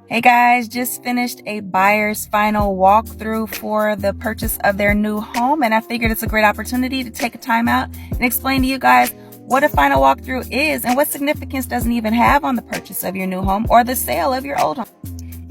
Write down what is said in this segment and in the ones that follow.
Hey guys, just finished a buyer's final walkthrough for the purchase of their new home, and I figured it's a great opportunity to take a time out and explain to you guys what a final walkthrough is and what significance does it even have on the purchase of your new home or the sale of your old home.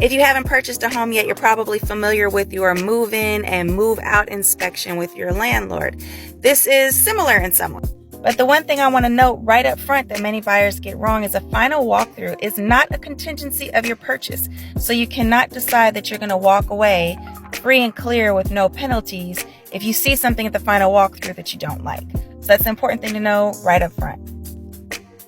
If you haven't purchased a home yet, you're probably familiar with your move-in and move-out inspection with your landlord. This is similar in some way. But the one thing I want to note right up front that many buyers get wrong is a final walkthrough is not a contingency of your purchase. So you cannot decide that you're going to walk away free and clear with no penalties if you see something at the final walkthrough that you don't like. So that's an important thing to know right up front.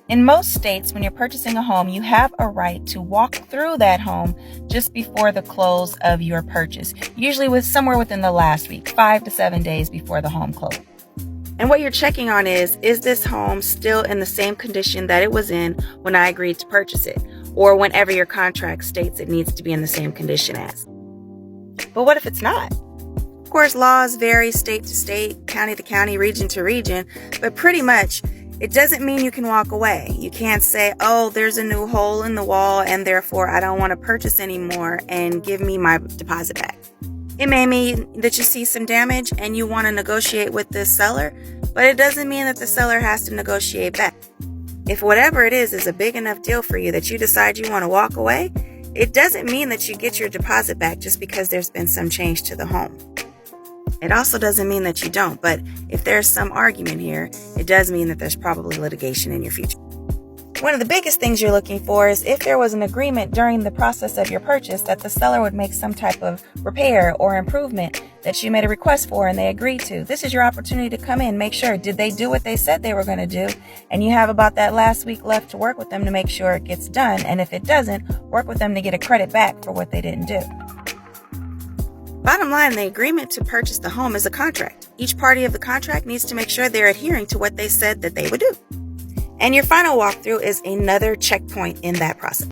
In most states, when you're purchasing a home, you have a right to walk through that home just before the close of your purchase, usually somewhere within the last week, 5 to 7 days before the home closes. And what you're checking on is this home still in the same condition that it was in when I agreed to purchase it, or whenever your contract states it needs to be in the same condition as. But what if it's not? Of course, laws vary state to state, county to county, region to region, but pretty much it doesn't mean you can walk away. You can't say, oh, there's a new hole in the wall and therefore I don't want to purchase anymore and give me my deposit back. It may mean that you see some damage and you want to negotiate with the seller, but it doesn't mean that the seller has to negotiate back. If whatever it is a big enough deal for you that you decide you want to walk away, it doesn't mean that you get your deposit back just because there's been some change to the home. It also doesn't mean that you don't, but if there's some argument here, it does mean that there's probably litigation in your future. One of the biggest things you're looking for is if there was an agreement during the process of your purchase that the seller would make some type of repair or improvement that you made a request for and they agreed to. This is your opportunity to come in, make sure, did they do what they said they were going to do? And you have about that last week left to work with them to make sure it gets done. And if it doesn't, work with them to get a credit back for what they didn't do. Bottom line, the agreement to purchase the home is a contract. Each party of the contract needs to make sure they're adhering to what they said that they would do. And your final walkthrough is another checkpoint in that process.